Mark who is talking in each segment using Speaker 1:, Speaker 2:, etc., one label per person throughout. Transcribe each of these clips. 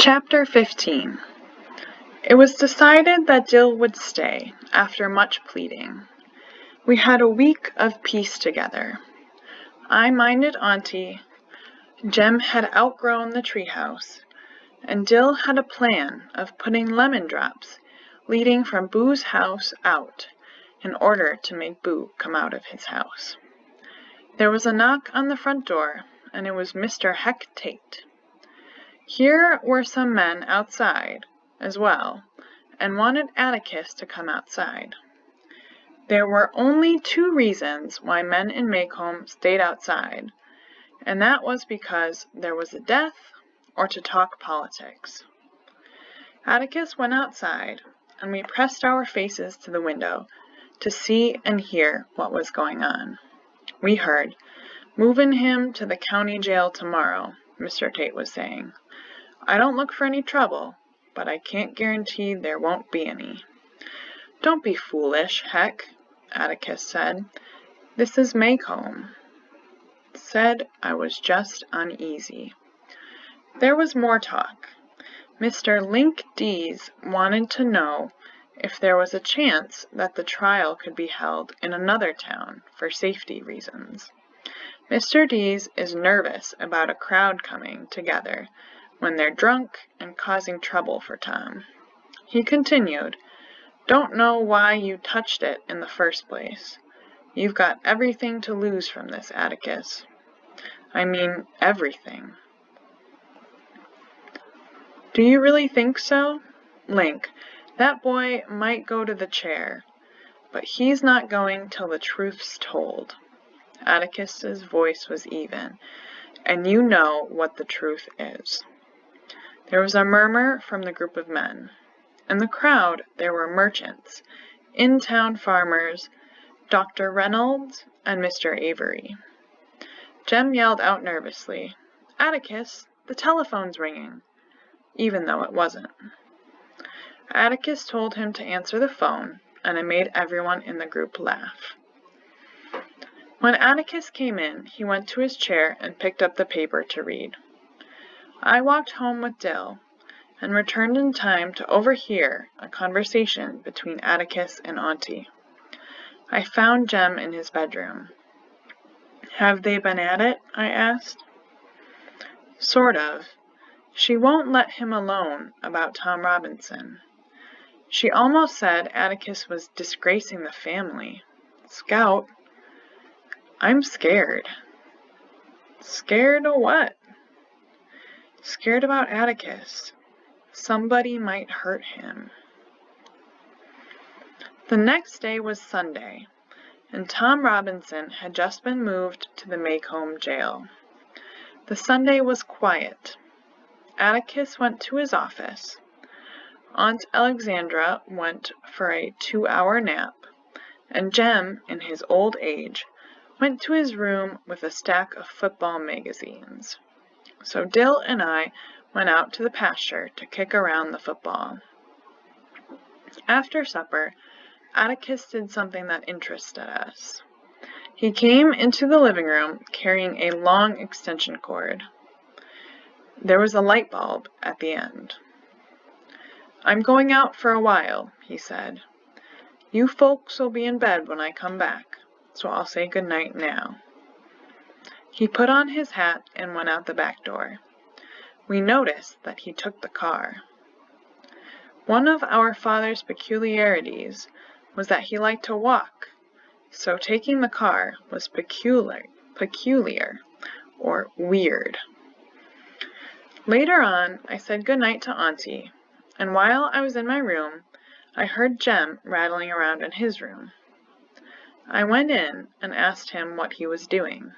Speaker 1: Chapter 15. It was decided that Dill would stay, after much pleading. We had a week of peace together. I minded Auntie, Jem had outgrown the treehouse, and Dill had a plan of putting lemon drops leading from Boo's house out, in order to make Boo come out of his house. There was a knock on the front door, and it was Mr. Heck Tate. Here were some men outside, as well, and wanted Atticus to come outside. There were only two reasons why men in Maycomb stayed outside, and that was because there was a death or to talk politics. Atticus went outside, and we pressed our faces to the window to see and hear what was going on. We heard, "Movin' him to the county jail tomorrow," Mr. Tate was saying. "I don't look for any trouble, but I can't guarantee there won't be any." "Don't be foolish, Heck," Atticus said. "This is Maycomb." Said I was just uneasy. There was more talk. Mr. Link Dees wanted to know if there was a chance that the trial could be held in another town for safety reasons. Mr. Dees is nervous about a crowd coming together when they're drunk and causing trouble for Tom. He continued, "Don't know why you touched it in the first place. You've got everything to lose from this, Atticus. I mean, everything." "Do you really think so? Link, that boy might go to the chair, but he's not going till the truth's told." Atticus's voice was even, "And you know what the truth is." There was a murmur from the group of men. In the crowd there were merchants, in-town farmers, Dr. Reynolds, and Mr. Avery. Jem yelled out nervously, "Atticus, the telephone's ringing," even though it wasn't. Atticus told him to answer the phone, and it made everyone in the group laugh. When Atticus came in, he went to his chair and picked up the paper to read. I walked home with Dill, and returned in time to overhear a conversation between Atticus and Auntie. I found Jem in his bedroom. "Have they been at it?" I asked. "Sort of. She won't let him alone about Tom Robinson. She almost said Atticus was disgracing the family. Scout. I'm scared." "Scared of what?" "Scared about Atticus. Somebody might hurt him." The next day was Sunday, and Tom Robinson had just been moved to the Maycomb jail. The Sunday was quiet. Atticus went to his office. Aunt Alexandra went for a 2-hour nap, and Jem, in his old age, went to his room with a stack of football magazines. So Dill and I went out to the pasture to kick around the football. After supper, Atticus did something that interested us. He came into the living room carrying a long extension cord. There was a light bulb at the end. "I'm going out for a while," he said. "You folks'll be in bed when I come back, so I'll say good night now." He put on his hat and went out the back door. We noticed that he took the car. One of our father's peculiarities was that he liked to walk, so taking the car was peculiar, or weird. Later on, I said good night to Auntie, and while I was in my room, I heard Jem rattling around in his room. I went in and asked him what he was doing.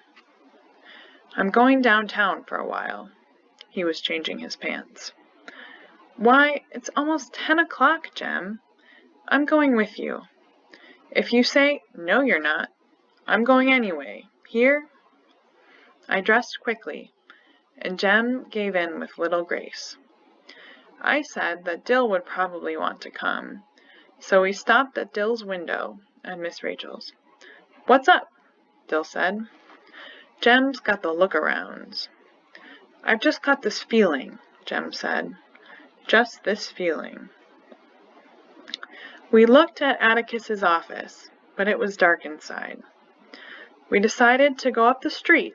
Speaker 1: "I'm going downtown for a while." He was changing his pants. "Why, it's almost 10 o'clock, Jem. I'm going with you. If you say, 'No, you're not,' I'm going anyway. Here?" I dressed quickly, and Jem gave in with little grace. I said that Dill would probably want to come, so we stopped at Dill's window and Miss Rachel's. "What's up?" Dill said. "Jem's got the look-arounds." "I've just got this feeling," Jem said. just this feeling. We looked at Atticus's office, but it was dark inside. We decided to go up the street,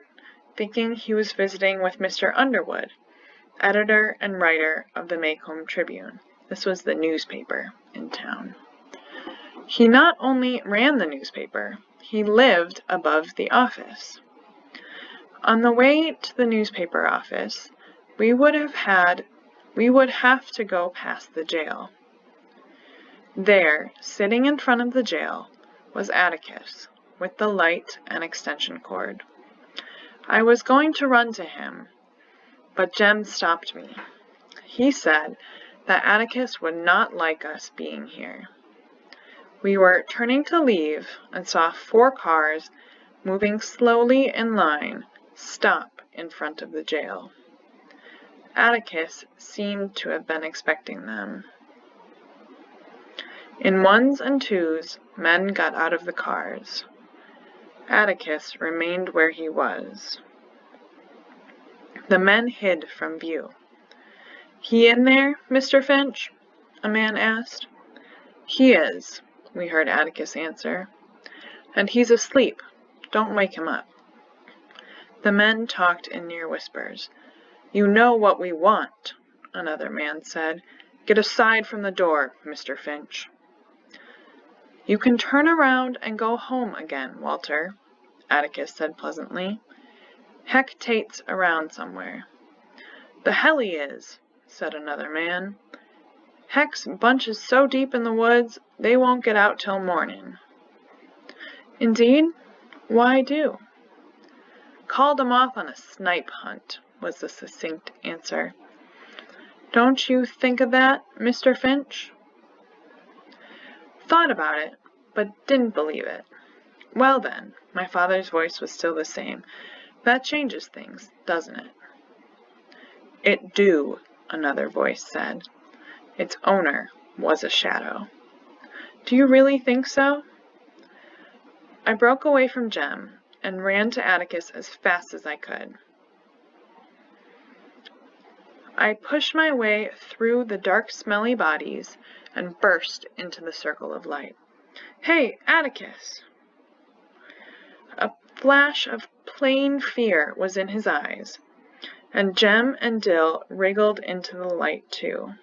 Speaker 1: thinking he was visiting with Mr. Underwood, editor and writer of the Maycomb Tribune. This was the newspaper in town. He not only ran the newspaper, he lived above the office. On the way to the newspaper office, we would have to go past the jail. There, sitting in front of the jail, was Atticus, with the light and extension cord. I was going to run to him, but Jem stopped me. He said that Atticus would not like us being here. We were turning to leave and saw 4 cars moving slowly in line stop in front of the jail. Atticus seemed to have been expecting them. In ones and twos, men got out of the cars. Atticus remained where he was. The men hid from view. "He in there, Mr. Finch?" a man asked. "He is," we heard Atticus answer. "And he's asleep. Don't wake him up." The men talked in near whispers. "You know what we want," another man said. "Get aside from the door, Mr. Finch." "You can turn around and go home again, Walter," Atticus said pleasantly. "Heck Tate's around somewhere." "The hell he is," said another man. "Heck's bunch is so deep in the woods, they won't get out till morning." "Indeed? Why do?" "Called 'em off on a snipe hunt," was the succinct answer. "Don't you think of that, Mr. Finch?" "Thought about it, but didn't believe it." "Well then," my father's voice was still the same, "that changes things, doesn't it?" "It do," another voice said. Its owner was a shadow. "Do you really think so?" I broke away from Jem and ran to Atticus as fast as I could. I pushed my way through the dark, smelly bodies and burst into the circle of light. "Hey, Atticus!" A flash of plain fear was in his eyes, and Jem and Dill wriggled into the light too.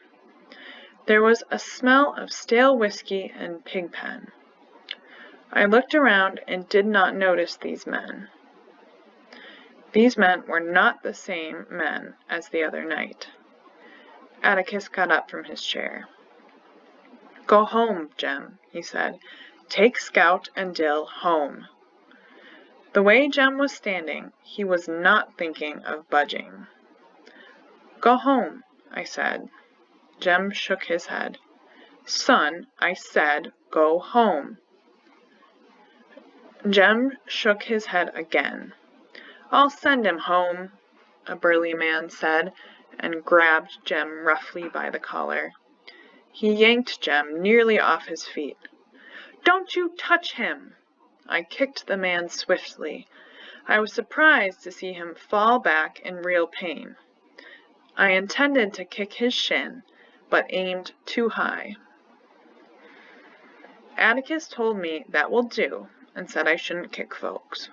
Speaker 1: There was a smell of stale whiskey and pig pen. I looked around and did not notice these men. These men were not the same men as the other night. Atticus got up from his chair. "Go home, Jem," he said. "Take Scout and Dill home." The way Jem was standing, he was not thinking of budging. "Go home," I said. Jem shook his head. "Son, I said go home." Jem shook his head again. "I'll send him home," a burly man said, and grabbed Jem roughly by the collar. He yanked Jem nearly off his feet. "Don't you touch him!" I kicked the man swiftly. I was surprised to see him fall back in real pain. I intended to kick his shin, but aimed too high. Atticus told me that will do, and said I shouldn't kick folks.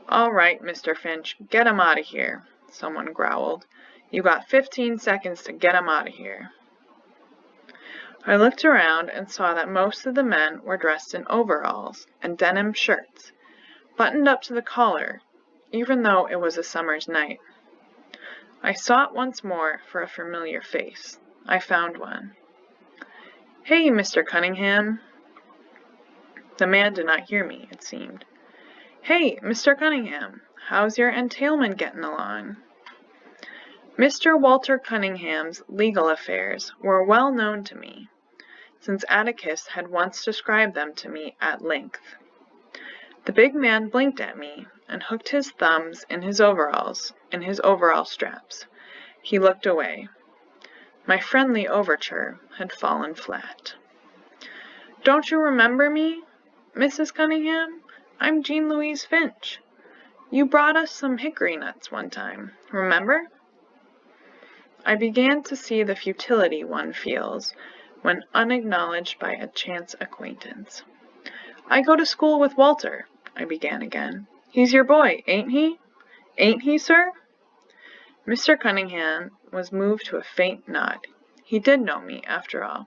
Speaker 1: "All right, Mr. Finch, get him out of here," someone growled. "You got 15 seconds to get him out of here." I looked around and saw that most of the men were dressed in overalls and denim shirts, buttoned up to the collar, even though it was a summer's night. I sought once more for a familiar face. I found one. "Hey, Mr. Cunningham." The man did not hear me, it seemed. "Hey, Mr. Cunningham, how's your entailment getting along?" Mr. Walter Cunningham's legal affairs were well known to me, since Atticus had once described them to me at length. The big man blinked at me and hooked his thumbs in his overall straps. He looked away. My friendly overture had fallen flat. "Don't you remember me, Mrs. Cunningham? I'm Jean Louise Finch. You brought us some hickory nuts one time, remember?" I began to see the futility one feels when unacknowledged by a chance acquaintance. "I go to school with Walter," I began again. "He's your boy, ain't he? Ain't he, sir?" Mr. Cunningham was moved to a faint nod. He did know me, after all.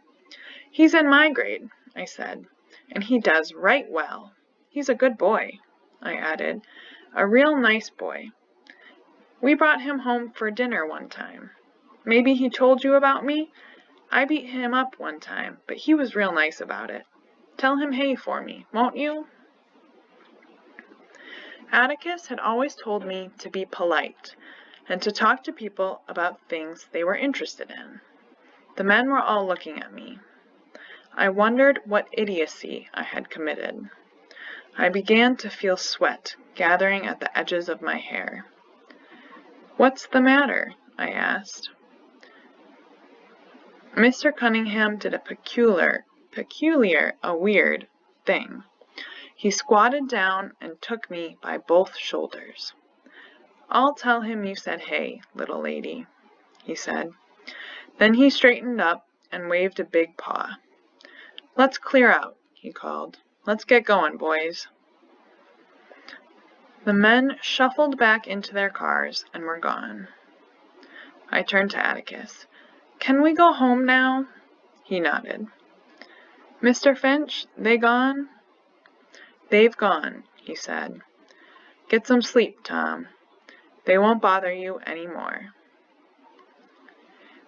Speaker 1: "He's in my grade," I said, "and he does right well. He's a good boy," I added, "a real nice boy. We brought him home for dinner one time. Maybe he told you about me? I beat him up one time, but he was real nice about it. Tell him hey for me, won't you?" Atticus had always told me to be polite and to talk to people about things they were interested in. The men were all looking at me. I wondered what idiocy I had committed. I began to feel sweat gathering at the edges of my hair. "What's the matter?" I asked. Mr. Cunningham did a weird thing. He squatted down and took me by both shoulders. "I'll tell him you said hey, little lady," he said. Then he straightened up and waved a big paw. "Let's clear out," he called. "Let's get going, boys." The men shuffled back into their cars and were gone. I turned to Atticus. "Can we go home now?" He nodded. "Mr. Finch, they gone?" "They've gone," he said. "Get some sleep, Tom. They won't bother you any more."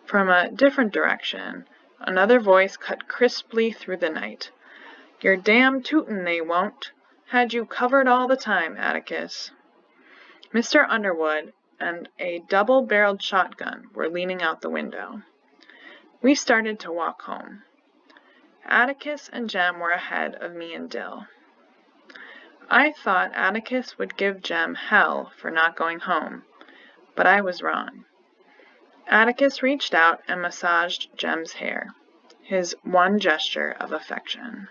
Speaker 1: From a different direction, another voice cut crisply through the night. "You're damn tootin' they won't. Had you covered all the time, Atticus." Mr. Underwood and a double-barreled shotgun were leaning out the window. We started to walk home. Atticus and Jem were ahead of me and Dill. I thought Atticus would give Jem hell for not going home, but I was wrong. Atticus reached out and massaged Jem's hair, his one gesture of affection.